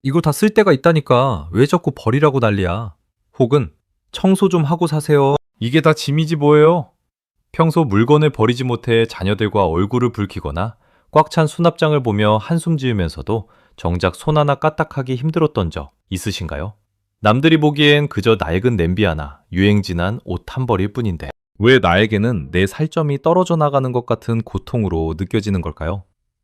이거 다 쓸 데가 있다니까 왜 자꾸 버리라고 난리야. 혹은 청소 좀 하고 사세요. 이게 다 짐이지 뭐예요. 평소 물건을 버리지 못해 자녀들과 얼굴을 붉히거나 꽉 찬 수납장을 보며 한숨 지으면서도 정작 손 하나 까딱하기 힘들었던 적 있으신가요? 남들이 보기엔 그저 낡은 냄비 하나, 유행 지난 옷 한 벌일 뿐인데 왜 나에게는 내 살점이 떨어져 나가는 것 같은 고통으로 느껴지는 걸까요?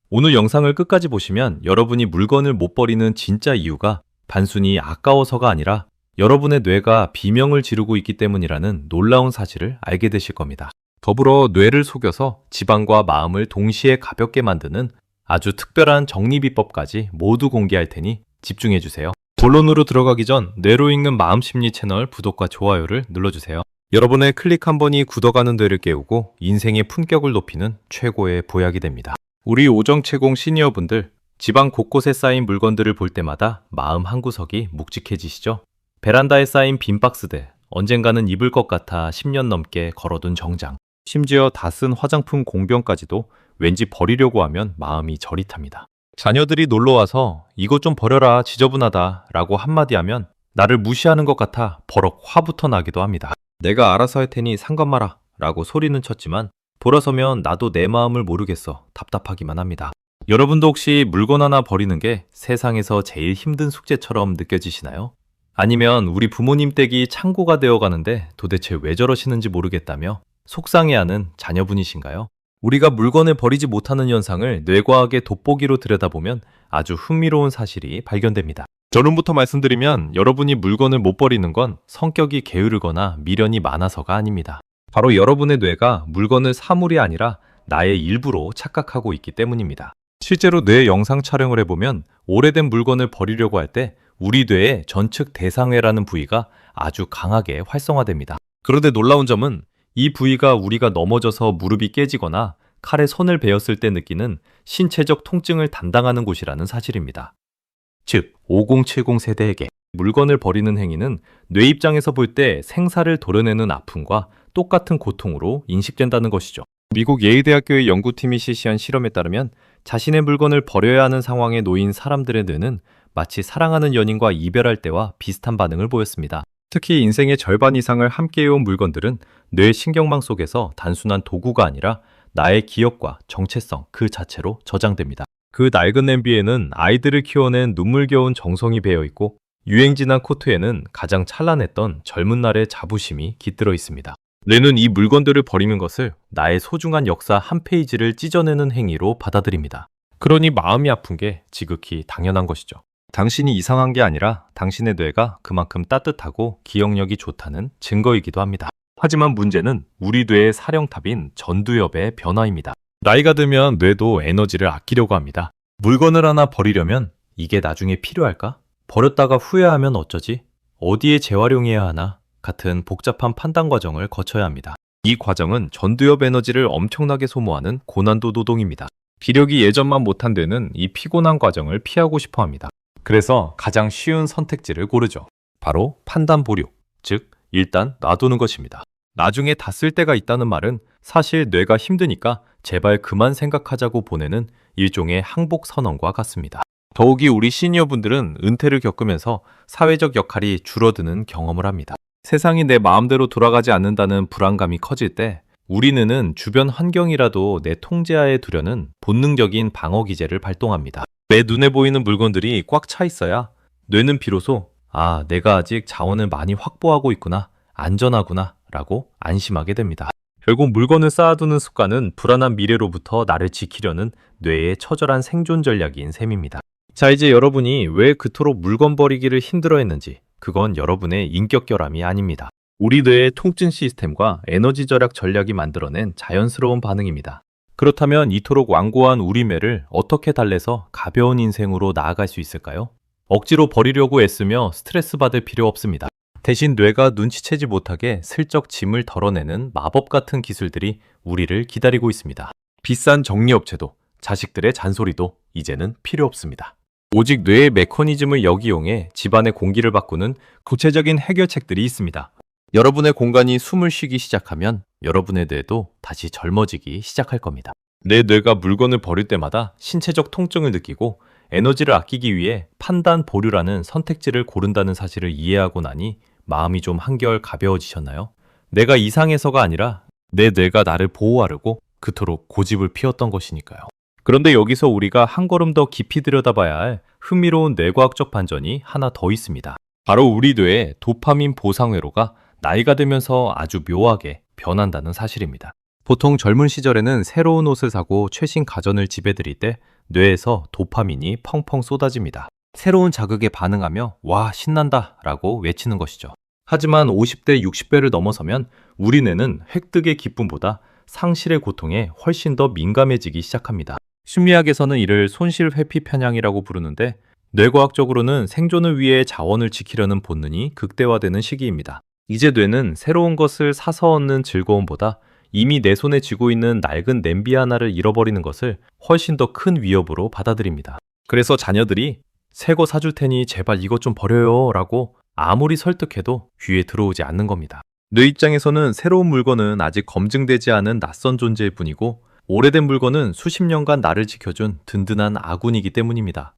오늘 영상을 끝까지 보시면 여러분이 물건을 못 버리는 진짜 이유가 단순히 아까워서가 아니라 여러분의 뇌가 비명을 지르고 있기 때문이라는 놀라운 사실을 알게 되실 겁니다. 더불어 뇌를 속여서 지방과 마음을 동시에 가볍게 만드는 아주 특별한 정리비법까지 모두 공개할 테니 집중해 주세요. 본론으로 들어가기 전 뇌로 읽는 마음심리 채널 구독과 좋아요를 눌러주세요. 여러분의 클릭 한 번이 굳어가는 뇌를 깨우고 인생의 품격을 높이는 최고의 보약이 됩니다. 우리 오정채공 시니어분들, 집안 곳곳에 쌓인 물건들을 볼 때마다 마음 한구석이 묵직해지시죠? 베란다에 쌓인 빈 박스들, 언젠가는 입을 것 같아 10년 넘게 걸어둔 정장, 심지어 다 쓴 화장품 공병까지도 왠지 버리려고 하면 마음이 저릿합니다. 자녀들이 놀러와서 이것 좀 버려라 지저분하다 라고 한마디 하면 나를 무시하는 것 같아 버럭 화부터 나기도 합니다. 내가 알아서 할 테니 상관 마라 라고 소리는 쳤지만 돌아서면 나도 내 마음을 모르겠어 답답하기만 합니다. 여러분도 혹시 물건 하나 버리는 게 세상에서 제일 힘든 숙제처럼 느껴지시나요? 아니면 우리 부모님 댁이 창고가 되어 가는데 도대체 왜 저러시는지 모르겠다며 속상해하는 자녀분이신가요? 우리가 물건을 버리지 못하는 현상을 뇌과학의 돋보기로 들여다보면 아주 흥미로운 사실이 발견됩니다. 결론부터 말씀드리면 여러분이 물건을 못 버리는 건 성격이 게으르거나 미련이 많아서가 아닙니다. 바로 여러분의 뇌가 물건을 사물이 아니라 나의 일부로 착각하고 있기 때문입니다. 실제로 뇌 영상 촬영을 해보면 오래된 물건을 버리려고 할 때 우리 뇌의 전측 대상회라는 부위가 아주 강하게 활성화됩니다. 그런데 놀라운 점은 이 부위가 우리가 넘어져서 무릎이 깨지거나 칼에 손을 베었을 때 느끼는 신체적 통증을 담당하는 곳이라는 사실입니다. 즉, 5070 세대에게 물건을 버리는 행위는 뇌 입장에서 볼 때 생사를 도려내는 아픔과 똑같은 고통으로 인식된다는 것이죠. 미국 예일대학교의 연구팀이 실시한 실험에 따르면 자신의 물건을 버려야 하는 상황에 놓인 사람들의 뇌는 마치 사랑하는 연인과 이별할 때와 비슷한 반응을 보였습니다. 특히 인생의 절반 이상을 함께해온 물건들은 뇌 신경망 속에서 단순한 도구가 아니라 나의 기억과 정체성 그 자체로 저장됩니다. 그 낡은 냄비에는 아이들을 키워낸 눈물겨운 정성이 배어있고 유행 지난 코트에는 가장 찬란했던 젊은 날의 자부심이 깃들어 있습니다. 뇌는 이 물건들을 버리는 것을 나의 소중한 역사 한 페이지를 찢어내는 행위로 받아들입니다. 그러니 마음이 아픈 게 지극히 당연한 것이죠. 당신이 이상한 게 아니라 당신의 뇌가 그만큼 따뜻하고 기억력이 좋다는 증거이기도 합니다. 하지만 문제는 우리 뇌의 사령탑인 전두엽의 변화입니다. 나이가 들면 뇌도 에너지를 아끼려고 합니다. 물건을 하나 버리려면 이게 나중에 필요할까? 버렸다가 후회하면 어쩌지? 어디에 재활용해야 하나? 같은 복잡한 판단 과정을 거쳐야 합니다. 이 과정은 전두엽 에너지를 엄청나게 소모하는 고난도 노동입니다. 기력이 예전만 못한 뇌는 이 피곤한 과정을 피하고 싶어 합니다. 그래서 가장 쉬운 선택지를 고르죠. 바로 판단 보류, 즉 일단 놔두는 것입니다. 나중에 다 쓸 때가 있다는 말은 사실 뇌가 힘드니까 제발 그만 생각하자고 보내는 일종의 항복 선언과 같습니다. 더욱이 우리 시니어분들은 은퇴를 겪으면서 사회적 역할이 줄어드는 경험을 합니다. 세상이 내 마음대로 돌아가지 않는다는 불안감이 커질 때 우리 뇌는 주변 환경이라도 내 통제하에 두려는 본능적인 방어 기제를 발동합니다. 내 눈에 보이는 물건들이 꽉 차 있어야 뇌는 비로소 내가 아직 자원을 많이 확보하고 있구나, 안전하구나 라고 안심하게 됩니다. 결국 물건을 쌓아두는 습관은 불안한 미래로부터 나를 지키려는 뇌의 처절한 생존 전략인 셈입니다. 자, 이제 여러분이 왜 그토록 물건 버리기를 힘들어했는지, 그건 여러분의 인격 결함이 아닙니다. 우리 뇌의 통증 시스템과 에너지 절약 전략이 만들어낸 자연스러운 반응입니다. 그렇다면 이토록 완고한 우리 뇌를 어떻게 달래서 가벼운 인생으로 나아갈 수 있을까요? 억지로 버리려고 애쓰며 스트레스 받을 필요 없습니다. 대신 뇌가 눈치채지 못하게 슬쩍 짐을 덜어내는 마법 같은 기술들이 우리를 기다리고 있습니다. 비싼 정리업체도, 자식들의 잔소리도 이제는 필요 없습니다. 오직 뇌의 메커니즘을 역이용해 집안의 공기를 바꾸는 구체적인 해결책들이 있습니다. 여러분의 공간이 숨을 쉬기 시작하면 여러분의 뇌도 다시 젊어지기 시작할 겁니다. 내 뇌가 물건을 버릴 때마다 신체적 통증을 느끼고 에너지를 아끼기 위해 판단 보류라는 선택지를 고른다는 사실을 이해하고 나니 마음이 좀 한결 가벼워지셨나요? 내가 이상해서가 아니라 내 뇌가 나를 보호하려고 그토록 고집을 피웠던 것이니까요. 그런데 여기서 우리가 한 걸음 더 깊이 들여다봐야 할 흥미로운 뇌과학적 반전이 하나 더 있습니다. 바로 우리 뇌의 도파민 보상회로가 나이가 들면서 아주 묘하게 변한다는 사실입니다. 보통 젊은 시절에는 새로운 옷을 사고 최신 가전을 집에 들일 때 뇌에서 도파민이 펑펑 쏟아집니다. 새로운 자극에 반응하며 와 신난다 라고 외치는 것이죠. 하지만 50대 60배를 넘어서면 우리 뇌는 획득의 기쁨보다 상실의 고통에 훨씬 더 민감해지기 시작합니다. 심리학에서는 이를 손실 회피 편향이라고 부르는데 뇌과학적으로는 생존을 위해 자원을 지키려는 본능이 극대화되는 시기입니다. 이제 뇌는 새로운 것을 사서 얻는 즐거움보다 이미 내 손에 쥐고 있는 낡은 냄비 하나를 잃어버리는 것을 훨씬 더 큰 위협으로 받아들입니다. 그래서 자녀들이 새 거 사줄 테니 제발 이것 좀 버려요 라고 아무리 설득해도 귀에 들어오지 않는 겁니다. 뇌 입장에서는 새로운 물건은 아직 검증되지 않은 낯선 존재일 뿐이고 오래된 물건은 수십 년간 나를 지켜준 든든한 아군이기 때문입니다.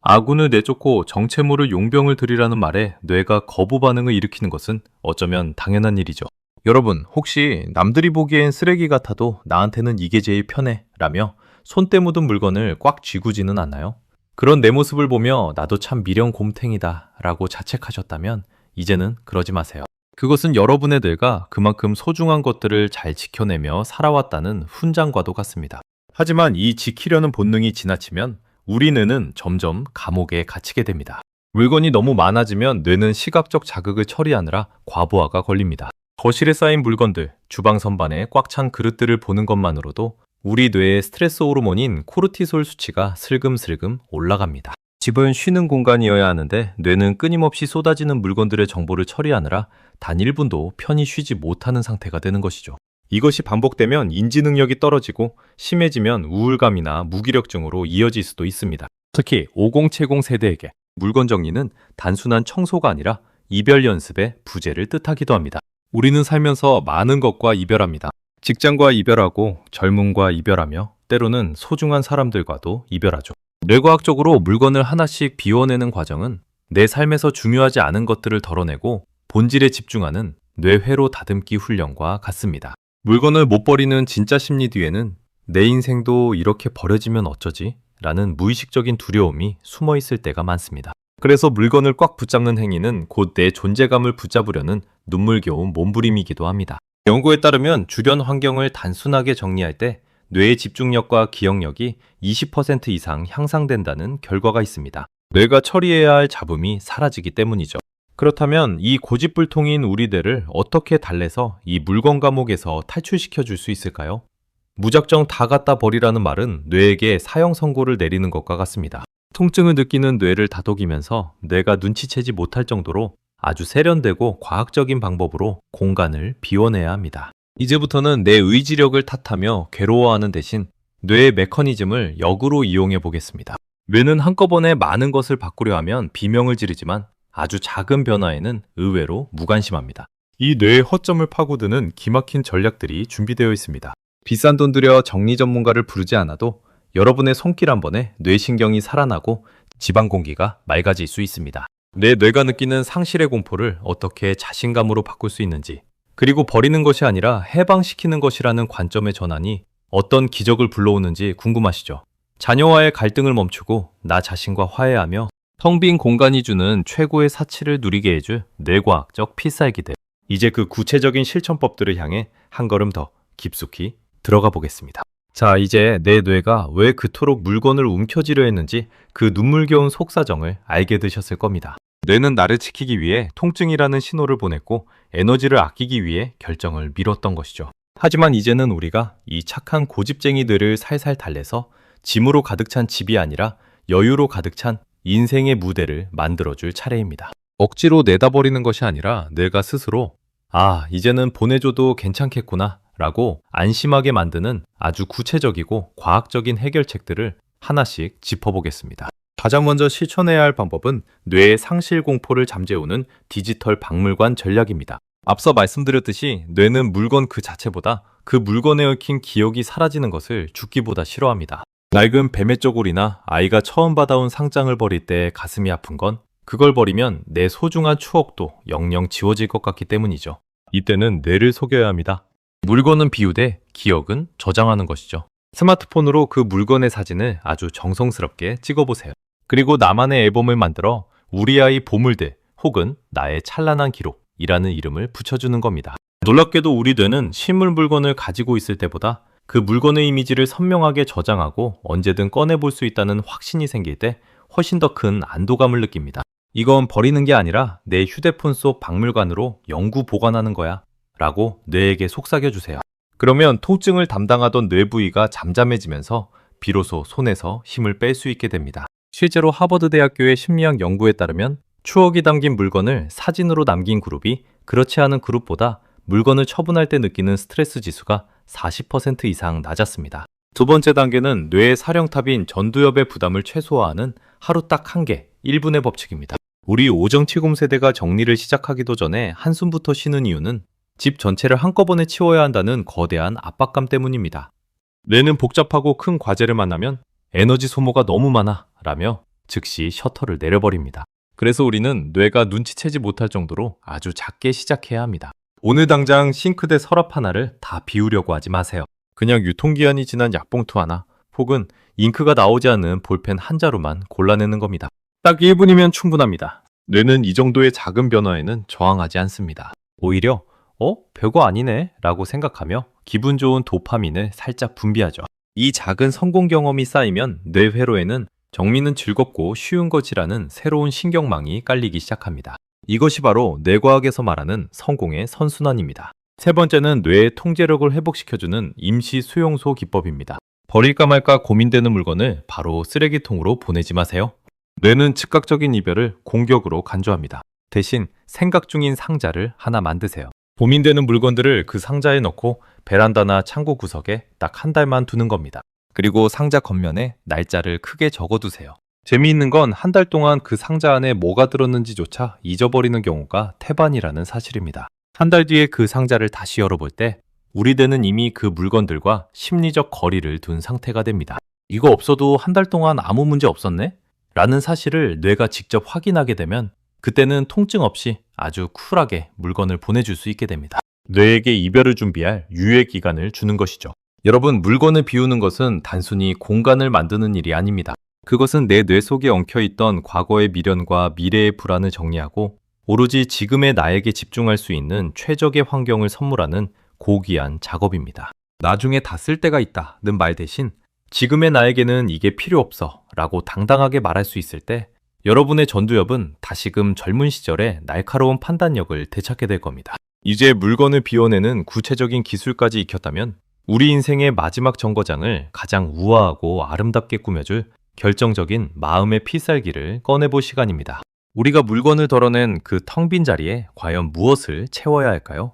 아군을 내쫓고 정체모를 용병을 들이라는 말에 뇌가 거부 반응을 일으키는 것은 어쩌면 당연한 일이죠. 여러분, 혹시 남들이 보기엔 쓰레기 같아도 나한테는 이게 제일 편해 라며 손때 묻은 물건을 꽉 쥐구지는 않나요? 그런 내 모습을 보며 나도 참 미련 곰탱이다 라고 자책하셨다면 이제는 그러지 마세요. 그것은 여러분의 뇌가 그만큼 소중한 것들을 잘 지켜내며 살아왔다는 훈장과도 같습니다. 하지만 이 지키려는 본능이 지나치면 우리 뇌는 점점 감옥에 갇히게 됩니다. 물건이 너무 많아지면 뇌는 시각적 자극을 처리하느라 과부하가 걸립니다. 거실에 쌓인 물건들, 주방 선반에 꽉 찬 그릇들을 보는 것만으로도 우리 뇌의 스트레스 호르몬인 코르티솔 수치가 슬금슬금 올라갑니다. 집은 쉬는 공간이어야 하는데 뇌는 끊임없이 쏟아지는 물건들의 정보를 처리하느라 단 1분도 편히 쉬지 못하는 상태가 되는 것이죠. 이것이 반복되면 인지 능력이 떨어지고 심해지면 우울감이나 무기력증으로 이어질 수도 있습니다. 특히 5070 세대에게 물건 정리는 단순한 청소가 아니라 이별 연습의 부재를 뜻하기도 합니다. 우리는 살면서 많은 것과 이별합니다. 직장과 이별하고 젊음과 이별하며 때로는 소중한 사람들과도 이별하죠. 뇌과학적으로 물건을 하나씩 비워내는 과정은 내 삶에서 중요하지 않은 것들을 덜어내고 본질에 집중하는 뇌회로 다듬기 훈련과 같습니다. 물건을 못 버리는 진짜 심리 뒤에는 내 인생도 이렇게 버려지면 어쩌지? 라는 무의식적인 두려움이 숨어 있을 때가 많습니다. 그래서 물건을 꽉 붙잡는 행위는 곧 내 존재감을 붙잡으려는 눈물겨운 몸부림이기도 합니다. 연구에 따르면 주변 환경을 단순하게 정리할 때 뇌의 집중력과 기억력이 20% 이상 향상된다는 결과가 있습니다. 뇌가 처리해야 할 잡음이 사라지기 때문이죠. 그렇다면 이 고집불통인 우리 뇌를 어떻게 달래서 이 물건 감옥에서 탈출시켜 줄 수 있을까요? 무작정 다 갖다 버리라는 말은 뇌에게 사형 선고를 내리는 것과 같습니다. 통증을 느끼는 뇌를 다독이면서 뇌가 눈치채지 못할 정도로 아주 세련되고 과학적인 방법으로 공간을 비워내야 합니다. 이제부터는 내 의지력을 탓하며 괴로워하는 대신 뇌의 메커니즘을 역으로 이용해 보겠습니다. 뇌는 한꺼번에 많은 것을 바꾸려 하면 비명을 지르지만 아주 작은 변화에는 의외로 무관심합니다. 이 뇌의 허점을 파고드는 기막힌 전략들이 준비되어 있습니다. 비싼 돈 들여 정리 전문가를 부르지 않아도 여러분의 손길 한 번에 뇌신경이 살아나고 지방 공기가 맑아질 수 있습니다. 내 뇌가 느끼는 상실의 공포를 어떻게 자신감으로 바꿀 수 있는지, 그리고 버리는 것이 아니라 해방시키는 것이라는 관점의 전환이 어떤 기적을 불러오는지 궁금하시죠? 자녀와의 갈등을 멈추고 나 자신과 화해하며 텅 빈 공간이 주는 최고의 사치를 누리게 해줄 뇌과학적 필살기들. 이제 그 구체적인 실천법들을 향해 한 걸음 더 깊숙이 들어가 보겠습니다. 자, 이제 내 뇌가 왜 그토록 물건을 움켜쥐려 했는지 그 눈물겨운 속사정을 알게 되셨을 겁니다. 뇌는 나를 지키기 위해 통증이라는 신호를 보냈고 에너지를 아끼기 위해 결정을 미뤘던 것이죠. 하지만 이제는 우리가 이 착한 고집쟁이 뇌를 살살 달래서 짐으로 가득 찬 집이 아니라 여유로 가득 찬 인생의 무대를 만들어줄 차례입니다. 억지로 내다버리는 것이 아니라 뇌가 스스로 이제는 보내줘도 괜찮겠구나 라고 안심하게 만드는 아주 구체적이고 과학적인 해결책들을 하나씩 짚어보겠습니다. 가장 먼저 실천해야 할 방법은 뇌의 상실 공포를 잠재우는 디지털 박물관 전략입니다. 앞서 말씀드렸듯이 뇌는 물건 그 자체보다 그 물건에 얽힌 기억이 사라지는 것을 죽기보다 싫어합니다. 낡은 뱀의 쪼굴이나 아이가 처음 받아온 상장을 버릴 때 가슴이 아픈 건 그걸 버리면 내 소중한 추억도 영영 지워질 것 같기 때문이죠. 이때는 뇌를 속여야 합니다. 물건은 비우되 기억은 저장하는 것이죠. 스마트폰으로 그 물건의 사진을 아주 정성스럽게 찍어보세요. 그리고 나만의 앨범을 만들어 우리 아이 보물들 혹은 나의 찬란한 기록이라는 이름을 붙여주는 겁니다. 놀랍게도 우리 뇌는 실물 물건을 가지고 있을 때보다 그 물건의 이미지를 선명하게 저장하고 언제든 꺼내볼 수 있다는 확신이 생길 때 훨씬 더 큰 안도감을 느낍니다. 이건 버리는 게 아니라 내 휴대폰 속 박물관으로 영구 보관하는 거야 라고 뇌에게 속삭여주세요. 그러면 통증을 담당하던 뇌 부위가 잠잠해지면서 비로소 손에서 힘을 뺄 수 있게 됩니다. 실제로 하버드 대학교의 심리학 연구에 따르면 추억이 담긴 물건을 사진으로 남긴 그룹이 그렇지 않은 그룹보다 물건을 처분할 때 느끼는 스트레스 지수가 40% 이상 낮았습니다. 두 번째 단계는 뇌의 사령탑인 전두엽의 부담을 최소화하는 하루 딱 한 개, 1분의 법칙입니다. 우리 오정치공 세대가 정리를 시작하기도 전에 한숨부터 쉬는 이유는 집 전체를 한꺼번에 치워야 한다는 거대한 압박감 때문입니다. 뇌는 복잡하고 큰 과제를 만나면 에너지 소모가 너무 많아 라며 즉시 셔터를 내려버립니다. 그래서 우리는 뇌가 눈치채지 못할 정도로 아주 작게 시작해야 합니다. 오늘 당장 싱크대 서랍 하나를 다 비우려고 하지 마세요. 그냥 유통기한이 지난 약봉투 하나 혹은 잉크가 나오지 않는 볼펜 한 자루만 골라내는 겁니다. 딱 1분이면 충분합니다. 뇌는 이 정도의 작은 변화에는 저항하지 않습니다. 오히려 별거 아니네 라고 생각하며 기분 좋은 도파민을 살짝 분비하죠. 이 작은 성공 경험이 쌓이면 뇌 회로에는 정리는 즐겁고 쉬운 것이라는 새로운 신경망이 깔리기 시작합니다. 이것이 바로 뇌과학에서 말하는 성공의 선순환입니다. 세 번째는 뇌의 통제력을 회복시켜주는 임시 수용소 기법입니다. 버릴까 말까 고민되는 물건을 바로 쓰레기통으로 보내지 마세요. 뇌는 즉각적인 이별을 공격으로 간주합니다. 대신 생각 중인 상자를 하나 만드세요. 고민되는 물건들을 그 상자에 넣고 베란다나 창고 구석에 딱 한 달만 두는 겁니다. 그리고 상자 겉면에 날짜를 크게 적어두세요. 재미있는 건 한 달 동안 그 상자 안에 뭐가 들었는지조차 잊어버리는 경우가 태반이라는 사실입니다. 한 달 뒤에 그 상자를 다시 열어볼 때 우리 뇌는 이미 그 물건들과 심리적 거리를 둔 상태가 됩니다. 이거 없어도 한 달 동안 아무 문제 없었네? 라는 사실을 뇌가 직접 확인하게 되면 그때는 통증 없이 아주 쿨하게 물건을 보내줄 수 있게 됩니다. 뇌에게 이별을 준비할 유예 기간을 주는 것이죠. 여러분, 물건을 비우는 것은 단순히 공간을 만드는 일이 아닙니다. 그것은 내 뇌 속에 엉켜있던 과거의 미련과 미래의 불안을 정리하고 오로지 지금의 나에게 집중할 수 있는 최적의 환경을 선물하는 고귀한 작업입니다. 나중에 다 쓸 때가 있다는 말 대신 지금의 나에게는 이게 필요 없어 라고 당당하게 말할 수 있을 때 여러분의 전두엽은 다시금 젊은 시절의 날카로운 판단력을 되찾게 될 겁니다. 이제 물건을 비워내는 구체적인 기술까지 익혔다면 우리 인생의 마지막 정거장을 가장 우아하고 아름답게 꾸며줄 결정적인 마음의 필살기를 꺼내볼 시간입니다. 우리가 물건을 덜어낸 그 텅 빈 자리에 과연 무엇을 채워야 할까요?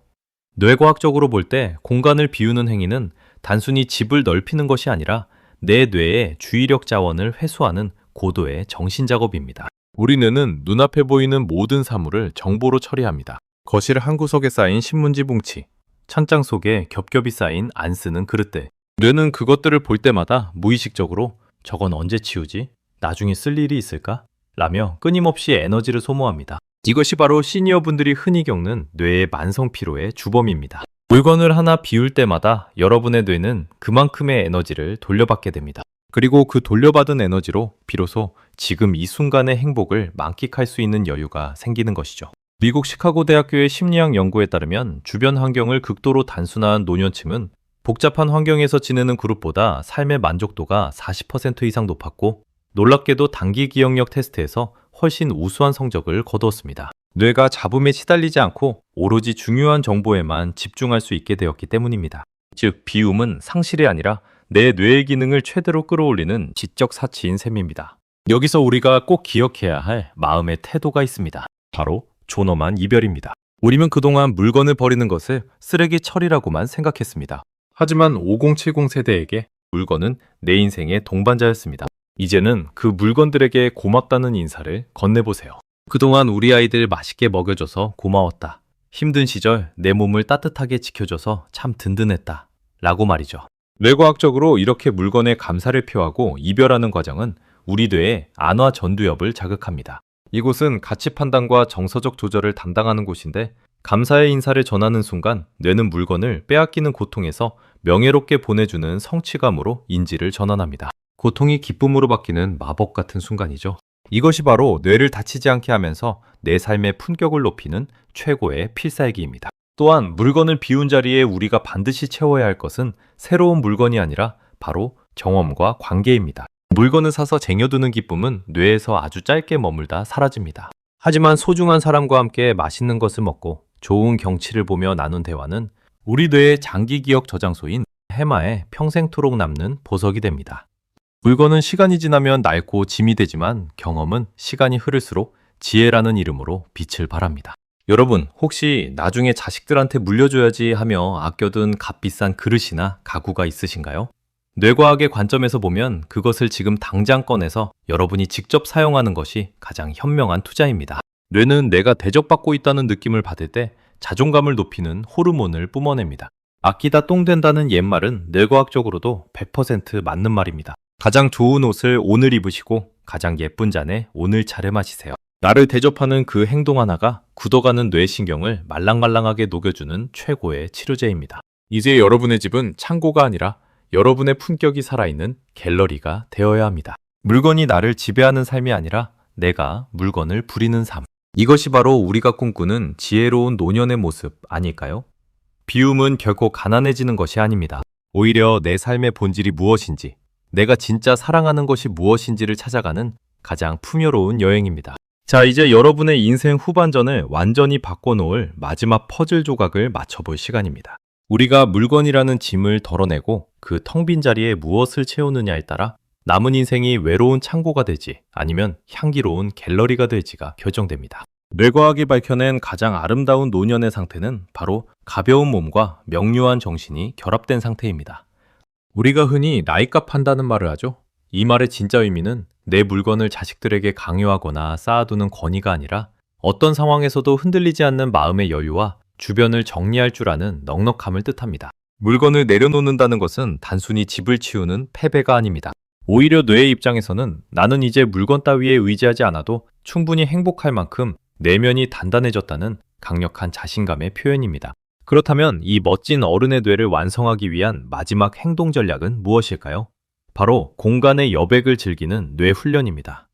뇌과학적으로 볼 때 공간을 비우는 행위는 단순히 집을 넓히는 것이 아니라 내 뇌의 주의력 자원을 회수하는 고도의 정신작업입니다. 우리 뇌는 눈앞에 보이는 모든 사물을 정보로 처리합니다. 거실 한 구석에 쌓인 신문지 뭉치, 찬장 속에 겹겹이 쌓인 안 쓰는 그릇들. 뇌는 그것들을 볼 때마다 무의식적으로 저건 언제 치우지? 나중에 쓸 일이 있을까? 라며 끊임없이 에너지를 소모합니다. 이것이 바로 시니어분들이 흔히 겪는 뇌의 만성 피로의 주범입니다. 물건을 하나 비울 때마다 여러분의 뇌는 그만큼의 에너지를 돌려받게 됩니다. 그리고 그 돌려받은 에너지로 비로소 지금 이 순간의 행복을 만끽할 수 있는 여유가 생기는 것이죠. 미국 시카고 대학교의 심리학 연구에 따르면 주변 환경을 극도로 단순화한 노년층은 복잡한 환경에서 지내는 그룹보다 삶의 만족도가 40% 이상 높았고 놀랍게도 단기 기억력 테스트에서 훨씬 우수한 성적을 거두었습니다. 뇌가 잡음에 시달리지 않고 오로지 중요한 정보에만 집중할 수 있게 되었기 때문입니다. 즉, 비움은 상실이 아니라 내 뇌의 기능을 최대로 끌어올리는 지적 사치인 셈입니다. 여기서 우리가 꼭 기억해야 할 마음의 태도가 있습니다. 바로 존엄한 이별입니다. 우리는 그동안 물건을 버리는 것을 쓰레기 처리라고만 생각했습니다. 하지만 5070 세대에게 물건은 내 인생의 동반자였습니다. 이제는 그 물건들에게 고맙다는 인사를 건네보세요. 그동안 우리 아이들 맛있게 먹여줘서 고마웠다. 힘든 시절 내 몸을 따뜻하게 지켜줘서 참 든든했다. 라고 말이죠. 뇌과학적으로 이렇게 물건의 감사를 표하고 이별하는 과정은 우리 뇌의 안화 전두엽을 자극합니다. 이곳은 가치 판단과 정서적 조절을 담당하는 곳인데 감사의 인사를 전하는 순간 뇌는 물건을 빼앗기는 고통에서 명예롭게 보내주는 성취감으로 인지를 전환합니다. 고통이 기쁨으로 바뀌는 마법 같은 순간이죠. 이것이 바로 뇌를 다치지 않게 하면서 내 삶의 품격을 높이는 최고의 필살기입니다. 또한 물건을 비운 자리에 우리가 반드시 채워야 할 것은 새로운 물건이 아니라 바로 경험과 관계입니다. 물건을 사서 쟁여두는 기쁨은 뇌에서 아주 짧게 머물다 사라집니다. 하지만 소중한 사람과 함께 맛있는 것을 먹고 좋은 경치를 보며 나눈 대화는 우리 뇌의 장기 기억 저장소인 해마에 평생토록 남는 보석이 됩니다. 물건은 시간이 지나면 낡고 짐이 되지만 경험은 시간이 흐를수록 지혜라는 이름으로 빛을 발합니다. 여러분, 혹시 나중에 자식들한테 물려줘야지 하며 아껴둔 값비싼 그릇이나 가구가 있으신가요? 뇌과학의 관점에서 보면 그것을 지금 당장 꺼내서 여러분이 직접 사용하는 것이 가장 현명한 투자입니다. 뇌는 내가 대접받고 있다는 느낌을 받을 때 자존감을 높이는 호르몬을 뿜어냅니다. 아끼다 똥 된다는 옛말은 뇌과학적으로도 100% 맞는 말입니다. 가장 좋은 옷을 오늘 입으시고 가장 예쁜 잔에 오늘 차를 마시세요. 나를 대접하는 그 행동 하나가 굳어가는 뇌신경을 말랑말랑하게 녹여주는 최고의 치료제입니다. 이제 여러분의 집은 창고가 아니라 여러분의 품격이 살아있는 갤러리가 되어야 합니다. 물건이 나를 지배하는 삶이 아니라 내가 물건을 부리는 삶. 이것이 바로 우리가 꿈꾸는 지혜로운 노년의 모습 아닐까요? 비움은 결코 가난해지는 것이 아닙니다. 오히려 내 삶의 본질이 무엇인지, 내가 진짜 사랑하는 것이 무엇인지를 찾아가는 가장 풍요로운 여행입니다. 자, 이제 여러분의 인생 후반전을 완전히 바꿔놓을 마지막 퍼즐 조각을 맞춰볼 시간입니다. 우리가 물건이라는 짐을 덜어내고 그 텅 빈 자리에 무엇을 채우느냐에 따라 남은 인생이 외로운 창고가 될지 아니면 향기로운 갤러리가 될지가 결정됩니다. 뇌과학이 밝혀낸 가장 아름다운 노년의 상태는 바로 가벼운 몸과 명료한 정신이 결합된 상태입니다. 우리가 흔히 나이값 한다는 말을 하죠. 이 말의 진짜 의미는 내 물건을 자식들에게 강요하거나 쌓아두는 권위가 아니라 어떤 상황에서도 흔들리지 않는 마음의 여유와 주변을 정리할 줄 아는 넉넉함을 뜻합니다. 물건을 내려놓는다는 것은 단순히 집을 치우는 패배가 아닙니다. 오히려 뇌의 입장에서는 나는 이제 물건 따위에 의지하지 않아도 충분히 행복할 만큼 내면이 단단해졌다는 강력한 자신감의 표현입니다. 그렇다면 이 멋진 어른의 뇌를 완성하기 위한 마지막 행동 전략은 무엇일까요? 바로 공간의 여백을 즐기는 뇌 훈련입니다.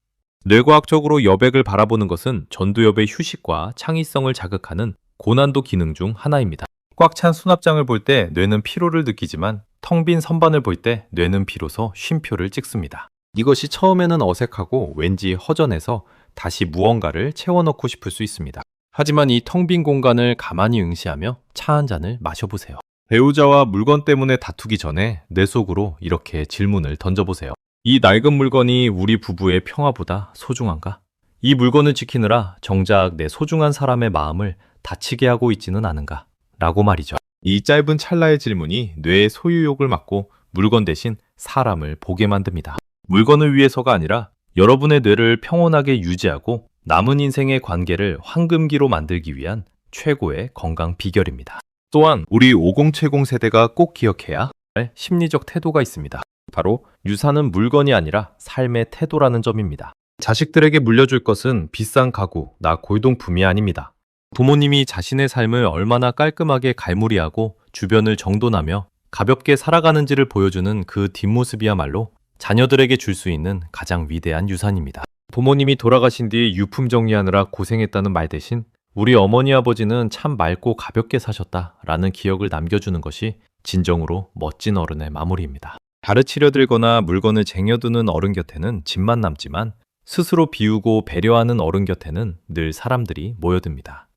뇌과학적으로 여백을 바라보는 것은 전두엽의 휴식과 창의성을 자극하는 고난도 기능 중 하나입니다. 꽉 찬 수납장을 볼 때 뇌는 피로를 느끼지만 텅 빈 선반을 볼 때 뇌는 비로소 쉼표를 찍습니다. 이것이 처음에는 어색하고 왠지 허전해서 다시 무언가를 채워넣고 싶을 수 있습니다. 하지만 이 텅 빈 공간을 가만히 응시하며 차 한 잔을 마셔보세요. 배우자와 물건 때문에 다투기 전에 내 속으로 이렇게 질문을 던져보세요. 이 낡은 물건이 우리 부부의 평화보다 소중한가? 이 물건을 지키느라 정작 내 소중한 사람의 마음을 다치게 하고 있지는 않은가? 라고 말이죠. 이 짧은 찰나의 질문이 뇌의 소유욕을 막고 물건 대신 사람을 보게 만듭니다. 물건을 위해서가 아니라 여러분의 뇌를 평온하게 유지하고 남은 인생의 관계를 황금기로 만들기 위한 최고의 건강 비결입니다. 또한 우리 5070 세대가 꼭 기억해야 할 심리적 태도가 있습니다. 바로 유산은 물건이 아니라 삶의 태도라는 점입니다. 자식들에게 물려줄 것은 비싼 가구, 나 골동품이 아닙니다. 부모님이 자신의 삶을 얼마나 깔끔하게 갈무리하고 주변을 정돈하며 가볍게 살아가는지를 보여주는 그 뒷모습이야말로 자녀들에게 줄 수 있는 가장 위대한 유산입니다. 부모님이 돌아가신 뒤 유품 정리하느라 고생했다는 말 대신 우리 어머니 아버지는 참 맑고 가볍게 사셨다라는 기억을 남겨주는 것이 진정으로 멋진 어른의 마무리입니다. 가르치려 들거나 물건을 쟁여두는 어른 곁에는 짐만 남지만 스스로 비우고 배려하는 어른 곁에는 늘 사람들이 모여듭니다.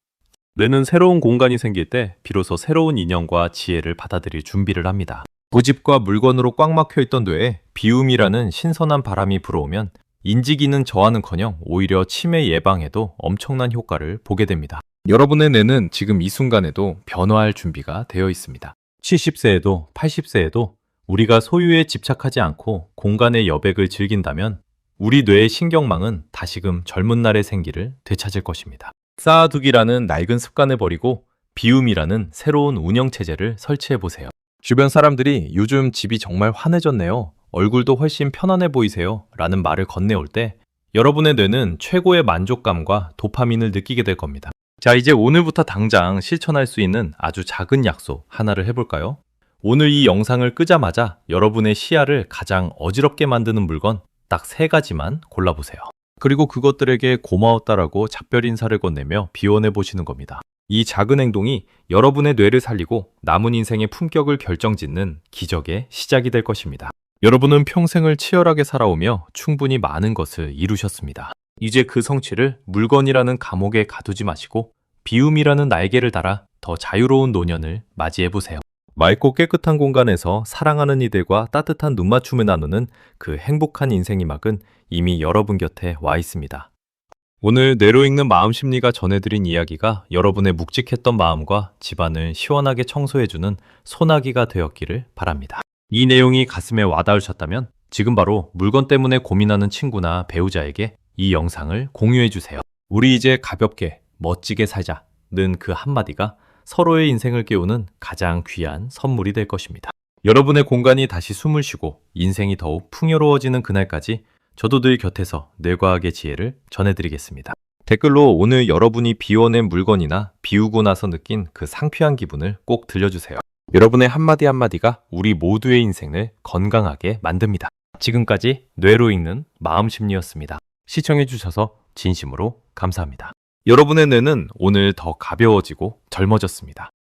뇌는 새로운 공간이 생길 때 비로소 새로운 인연과 지혜를 받아들일 준비를 합니다. 고집과 물건으로 꽉 막혀있던 뇌에 비움이라는 신선한 바람이 불어오면 인지기능 저하는커녕 오히려 치매 예방에도 엄청난 효과를 보게 됩니다. 여러분의 뇌는 지금 이 순간에도 변화할 준비가 되어 있습니다. 70세에도 80세에도 우리가 소유에 집착하지 않고 공간의 여백을 즐긴다면 우리 뇌의 신경망은 다시금 젊은 날의 생기를 되찾을 것입니다. 쌓아두기라는 낡은 습관을 버리고 비움이라는 새로운 운영체제를 설치해보세요. 주변 사람들이 요즘 집이 정말 환해졌네요. 얼굴도 훨씬 편안해 보이세요. 라는 말을 건네올 때 여러분의 뇌는 최고의 만족감과 도파민을 느끼게 될 겁니다. 자, 이제 오늘부터 당장 실천할 수 있는 아주 작은 약속 하나를 해볼까요? 오늘 이 영상을 끄자마자 여러분의 시야를 가장 어지럽게 만드는 물건 딱 3가지만 골라보세요. 그리고 그것들에게 고마웠다라고 작별 인사를 건네며 비워내 보시는 겁니다. 이 작은 행동이 여러분의 뇌를 살리고 남은 인생의 품격을 결정짓는 기적의 시작이 될 것입니다. 여러분은 평생을 치열하게 살아오며 충분히 많은 것을 이루셨습니다. 이제 그 성취를 물건이라는 감옥에 가두지 마시고 비움이라는 날개를 달아 더 자유로운 노년을 맞이해보세요. 맑고 깨끗한 공간에서 사랑하는 이들과 따뜻한 눈맞춤을 나누는 그 행복한 인생의 막은 이미 여러분 곁에 와 있습니다. 오늘 뇌로 읽는 마음 심리가 전해드린 이야기가 여러분의 묵직했던 마음과 집안을 시원하게 청소해주는 소나기가 되었기를 바랍니다. 이 내용이 가슴에 와닿으셨다면 지금 바로 물건 때문에 고민하는 친구나 배우자에게 이 영상을 공유해주세요. 우리 이제 가볍게 멋지게 살자는 그 한마디가 서로의 인생을 깨우는 가장 귀한 선물이 될 것입니다. 여러분의 공간이 다시 숨을 쉬고 인생이 더욱 풍요로워지는 그날까지 저도 늘 곁에서 뇌과학의 지혜를 전해드리겠습니다. 댓글로 오늘 여러분이 비워낸 물건이나 비우고 나서 느낀 그 상쾌한 기분을 꼭 들려주세요. 여러분의 한마디 한마디가 우리 모두의 인생을 건강하게 만듭니다. 지금까지 뇌로 읽는 마음심리였습니다. 시청해주셔서 진심으로 감사합니다. 여러분의 뇌는 오늘 더 가벼워지고 젊어졌습니다.